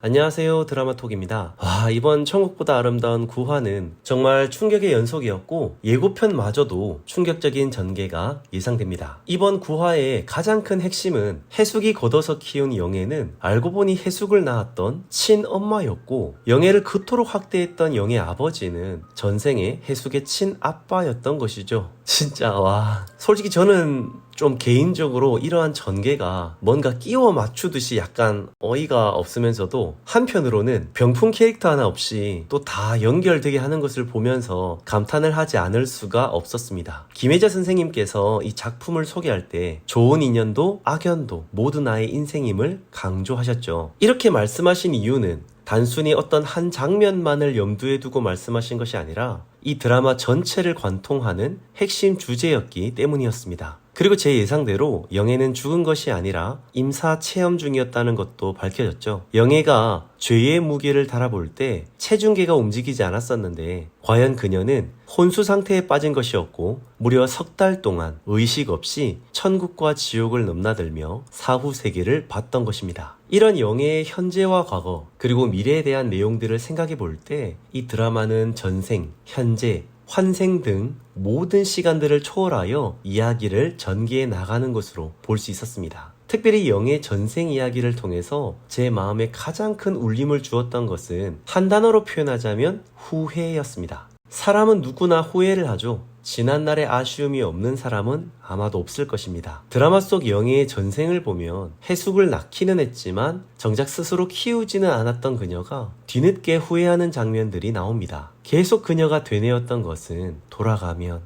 안녕하세요, 드라마톡입니다. 이번 천국보다 아름다운 9화는 정말 충격의 연속이었고 예고편마저도 충격적인 전개가 예상됩니다. 이번 9화의 가장 큰 핵심은 해숙이 걷어서 키운 영애는 알고 보니 해숙을 낳았던 친엄마였고, 영애를 그토록 학대했던 영애 아버지는 전생에 해숙의 친아빠였던 것이죠. 진짜 솔직히 저는 좀 개인적으로 이러한 전개가 뭔가 끼워 맞추듯이 약간 어이가 없으면서도, 한편으로는 병풍 캐릭터 하나 없이 또 다 연결되게 하는 것을 보면서 감탄을 하지 않을 수가 없었습니다. 김혜자 선생님께서 이 작품을 소개할 때 좋은 인연도 악연도 모두 나의 인생임을 강조하셨죠. 이렇게 말씀하신 이유는 단순히 어떤 한 장면만을 염두에 두고 말씀하신 것이 아니라 이 드라마 전체를 관통하는 핵심 주제였기 때문이었습니다. 그리고 제 예상대로 영애는 죽은 것이 아니라 임사 체험 중이었다는 것도 밝혀졌죠. 영애가 죄의 무게를 달아볼 때 체중계가 움직이지 않았었는데, 과연 그녀는 혼수 상태에 빠진 것이었고 무려 석 달 동안 의식 없이 천국과 지옥을 넘나들며 사후 세계를 봤던 것입니다. 이런 영애의 현재와 과거 그리고 미래에 대한 내용들을 생각해 볼 때 이 드라마는 전생, 현재, 환생 등 모든 시간들을 초월하여 이야기를 전개해 나가는 것으로 볼 수 있었습니다. 특별히 영의 전생 이야기를 통해서 제 마음에 가장 큰 울림을 주었던 것은 한 단어로 표현하자면 후회였습니다. 사람은 누구나 후회를 하죠. 지난날의 아쉬움이 없는 사람은 아마도 없을 것입니다. 드라마 속 영애의 전생을 보면 해숙을 낳기는 했지만 정작 스스로 키우지는 않았던 그녀가 뒤늦게 후회하는 장면들이 나옵니다. 계속 그녀가 되뇌었던 것은 돌아가면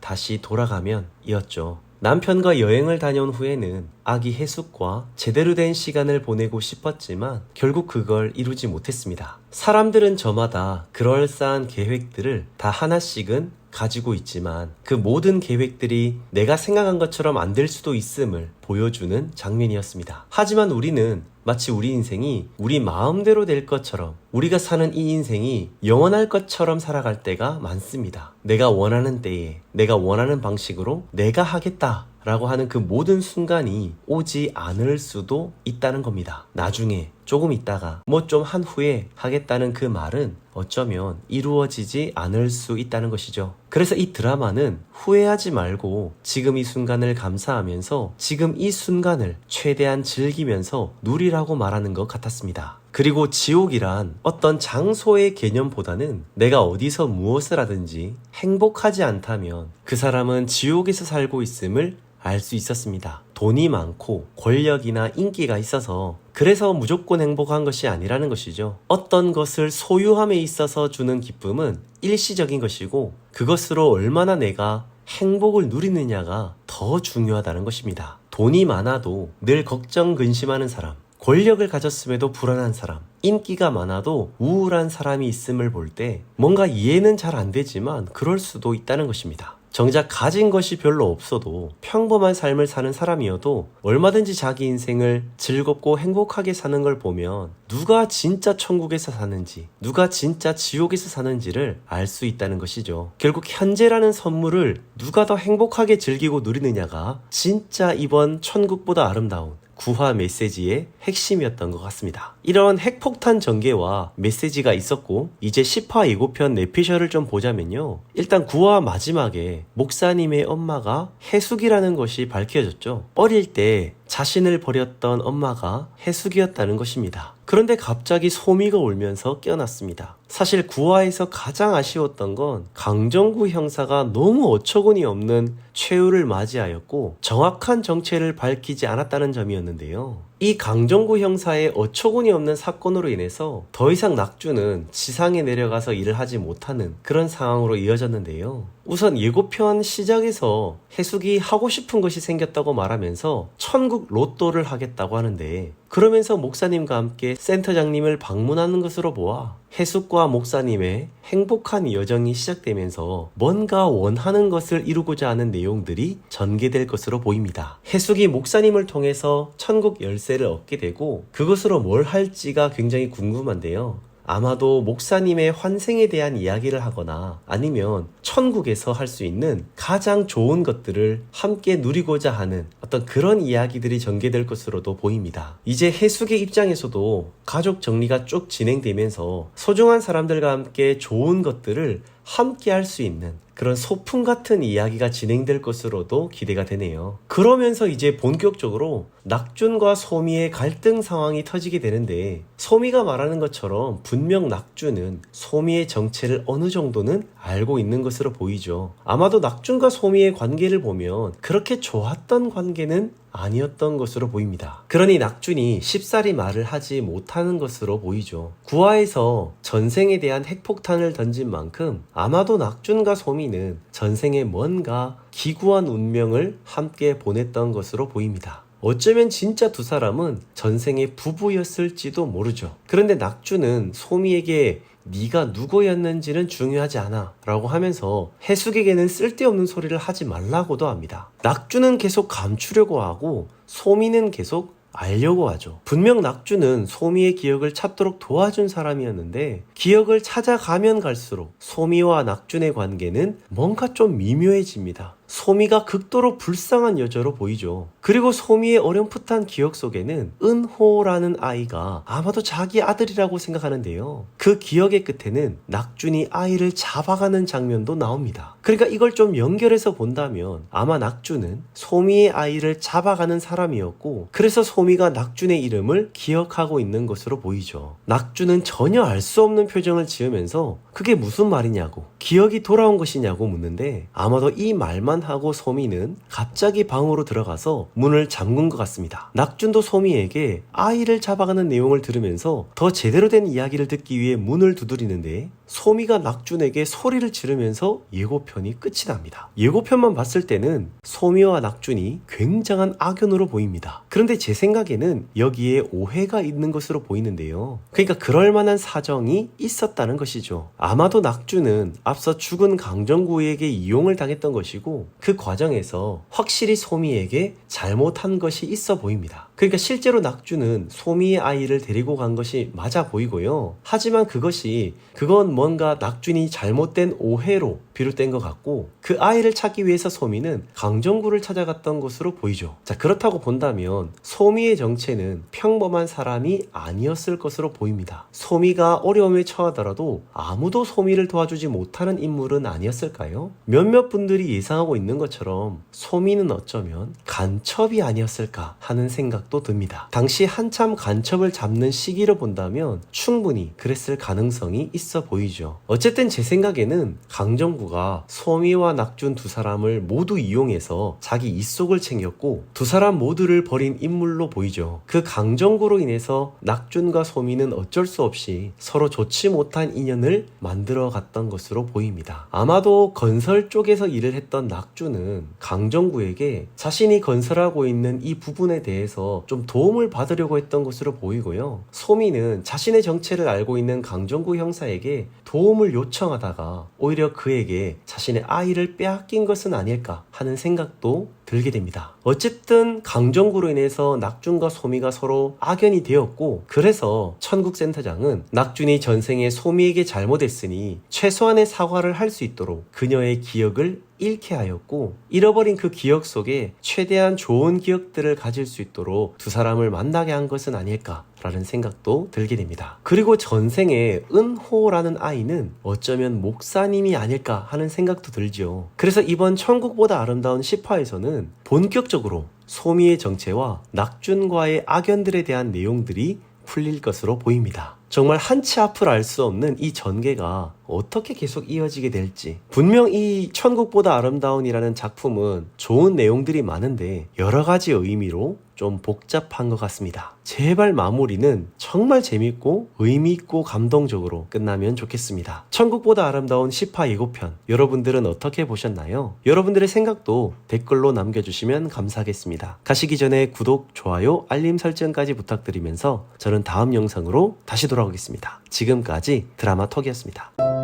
다시 돌아가면 이었죠. 남편과 여행을 다녀온 후에는 아기 해숙과 제대로 된 시간을 보내고 싶었지만 결국 그걸 이루지 못했습니다. 사람들은 저마다 그럴싸한 계획들을 다 하나씩은 가지고 있지만 그 모든 계획들이 내가 생각한 것처럼 안 될 수도 있음을 보여주는 장면이었습니다. 하지만 우리는 마치 우리 인생이 우리 마음대로 될 것처럼, 우리가 사는 이 인생이 영원할 것처럼 살아갈 때가 많습니다. 내가 원하는 때에 내가 원하는 방식으로 내가 하겠다 라고 하는 그 모든 순간이 오지 않을 수도 있다는 겁니다. 나중에 조금 있다가 좀 한 후에 하겠다는 그 말은 어쩌면 이루어지지 않을 수 있다는 것이죠. 그래서 이 드라마는 후회하지 말고 지금 이 순간을 감사하면서 지금 이 순간을 최대한 즐기면서 누리라고 말하는 것 같았습니다. 그리고 지옥이란 어떤 장소의 개념보다는 내가 어디서 무엇을 하든지 행복하지 않다면 그 사람은 지옥에서 살고 있음을 알 수 있었습니다. 돈이 많고 권력이나 인기가 있어서 그래서 무조건 행복한 것이 아니라는 것이죠. 어떤 것을 소유함에 있어서 주는 기쁨은 일시적인 것이고 그것으로 얼마나 내가 행복을 누리느냐가 더 중요하다는 것입니다. 돈이 많아도 늘 걱정 근심하는 사람, 권력을 가졌음에도 불안한 사람, 인기가 많아도 우울한 사람이 있음을 볼 때 뭔가 이해는 잘 안 되지만 그럴 수도 있다는 것입니다. 정작 가진 것이 별로 없어도 평범한 삶을 사는 사람이어도 얼마든지 자기 인생을 즐겁고 행복하게 사는 걸 보면 누가 진짜 천국에서 사는지, 누가 진짜 지옥에서 사는지를 알 수 있다는 것이죠. 결국 현재라는 선물을 누가 더 행복하게 즐기고 누리느냐가 진짜 이번 천국보다 아름다운 9화 메시지의 핵심이었던 것 같습니다. 이런 핵폭탄 전개와 메시지가 있었고, 이제 10화 예고편 내피셜을 좀 보자면요, 일단 9화 마지막에 목사님의 엄마가 해숙이라는 것이 밝혀졌죠. 어릴 때 자신을 버렸던 엄마가 해숙이었다는 것입니다. 그런데 갑자기 소미가 울면서 깨어났습니다. 사실 9화에서 가장 아쉬웠던 건 강정구 형사가 너무 어처구니 없는 최후를 맞이하였고 정확한 정체를 밝히지 않았다는 점이었는데요. 이 강정구 형사의 어처구니 없는 사건으로 인해서 더 이상 낙주는 지상에 내려가서 일을 하지 못하는 그런 상황으로 이어졌는데요. 우선 예고편 시작에서 해숙이 하고 싶은 것이 생겼다고 말하면서 천국 로또를 하겠다고 하는데, 그러면서 목사님과 함께 센터장님을 방문하는 것으로 보아 해숙과 목사님의 행복한 여정이 시작되면서 뭔가 원하는 것을 이루고자 하는 내용들이 전개될 것으로 보입니다. 해숙이 목사님을 통해서 천국 열쇠를 얻게 되고 그것으로 뭘 할지가 굉장히 궁금한데요. 아마도 목사님의 환생에 대한 이야기를 하거나 아니면 천국에서 할 수 있는 가장 좋은 것들을 함께 누리고자 하는 어떤 그런 이야기들이 전개될 것으로도 보입니다. 이제 해숙의 입장에서도 가족 정리가 쭉 진행되면서 소중한 사람들과 함께 좋은 것들을 함께 할 수 있는 그런 소풍 같은 이야기가 진행될 것으로도 기대가 되네요. 그러면서 이제 본격적으로 낙준과 소미의 갈등 상황이 터지게 되는데, 소미가 말하는 것처럼 분명 낙준은 소미의 정체를 어느 정도는 알고 있는 것으로 보이죠. 아마도 낙준과 소미의 관계를 보면 그렇게 좋았던 관계는 아니었던 것으로 보입니다. 그러니 낙준이 쉽사리 말을 하지 못하는 것으로 보이죠. 구화에서 전생에 대한 핵폭탄을 던진 만큼 아마도 낙준과 소미는 전생에 뭔가 기구한 운명을 함께 보냈던 것으로 보입니다. 어쩌면 진짜 두 사람은 전생의 부부였을지도 모르죠. 그런데 낙준은 소미에게 네가 누구였는지는 중요하지 않아 라고 하면서 해숙에게는 쓸데없는 소리를 하지 말라고도 합니다. 낙준은 계속 감추려고 하고 소미는 계속 알려고 하죠. 분명 낙준은 소미의 기억을 찾도록 도와준 사람이었는데, 기억을 찾아가면 갈수록 소미와 낙준의 관계는 뭔가 좀 미묘해집니다. 소미가 극도로 불쌍한 여자로 보이죠. 그리고 소미의 어렴풋한 기억 속에는 은호라는 아이가 아마도 자기 아들이라고 생각하는데요. 그 기억의 끝에는 낙준이 아이를 잡아가는 장면도 나옵니다. 그러니까 이걸 좀 연결해서 본다면 아마 낙준은 소미의 아이를 잡아가는 사람이었고, 그래서 소미가 낙준의 이름을 기억하고 있는 것으로 보이죠. 낙준은 전혀 알 수 없는 표정을 지으면서 그게 무슨 말이냐고, 기억이 돌아온 것이냐고 묻는데, 아마도 이 말만 하고 소미는 갑자기 방으로 들어가서 문을 잠근 것 같습니다. 낙준도 소미에게 아이를 잡아가는 내용을 들으면서 더 제대로 된 이야기를 듣기 위해 문을 두드리는데, 소미가 낙준에게 소리를 지르면서 예고편이 끝이 납니다. 예고편만 봤을 때는 소미와 낙준이 굉장한 악연으로 보입니다. 그런데 제 생각에는 여기에 오해가 있는 것으로 보이는데요. 그러니까 그럴 만한 사정이 있었다는 것이죠. 아마도 낙준은 앞서 죽은 강정구에게 이용을 당했던 것이고, 그 과정에서 확실히 소미에게 잘못한 것이 있어 보입니다. 그러니까 실제로 낙준은 소미의 아이를 데리고 간 것이 맞아 보이고요. 하지만 그건 뭔가 낙준이 잘못된 오해로 비롯된 것 같고, 그 아이를 찾기 위해서 소미는 강정구를 찾아갔던 것으로 보이죠. 자, 그렇다고 본다면 소미의 정체는 평범한 사람이 아니었을 것으로 보입니다. 소미가 어려움에 처하더라도 아무도 소미를 도와주지 못하는 인물은 아니었을까요? 몇몇 분들이 예상하고 있는 것처럼 소미는 어쩌면 간첩이 아니었을까 하는 생각도 듭니다. 당시 한참 간첩을 잡는 시기로 본다면 충분히 그랬을 가능성이 있어 보이죠. 어쨌든 제 생각에는 강정구가 소미와 낙준 두 사람을 모두 이용해서 자기 입속을 챙겼고, 두 사람 모두를 버린 인물로 보이죠. 그 강정구로 인해서 낙준과 소미는 어쩔 수 없이 서로 좋지 못한 인연을 만들어 갔던 것으로 보입니다. 아마도 건설 쪽에서 일을 했던 낙준은 강정구에게 자신이 건설하고 있는 이 부분에 대해서 좀 도움을 받으려고 했던 것으로 보이고요. 소미는 자신의 정체를 알고 있는 강정구 형사에게 도움을 요청하다가 오히려 그에게 자신의 아이를 빼앗긴 것은 아닐까 하는 생각도 들게 됩니다. 어쨌든 강정구로 인해서 낙준과 소미가 서로 악연이 되었고, 그래서 천국센터장은 낙준이 전생에 소미에게 잘못했으니 최소한의 사과를 할 수 있도록 그녀의 기억을 잃게 하였고, 잃어버린 그 기억 속에 최대한 좋은 기억들을 가질 수 있도록 두 사람을 만나게 한 것은 아닐까라는 생각도 들게 됩니다. 그리고 전생에 은호라는 아이는 어쩌면 목사님이 아닐까 하는 생각도 들죠. 그래서 이번 천국보다 아름다운 10화에서는 본격적으로 소미의 정체와 낙준과의 악연들에 대한 내용들이 풀릴 것으로 보입니다. 정말 한치 앞을 알 수 없는 이 전개가 어떻게 계속 이어지게 될지. 분명 이 천국보다 아름다운이라는 작품은 좋은 내용들이 많은데 여러 가지 의미로 좀 복잡한 것 같습니다. 제발 마무리는 정말 재밌고 의미있고 감동적으로 끝나면 좋겠습니다. 천국보다 아름다운 10화 예고편, 여러분들은 어떻게 보셨나요? 여러분들의 생각도 댓글로 남겨주시면 감사하겠습니다. 가시기 전에 구독, 좋아요, 알림 설정까지 부탁드리면서 저는 다음 영상으로 다시 돌아오겠습니다. 지금까지 드라마톡이었습니다.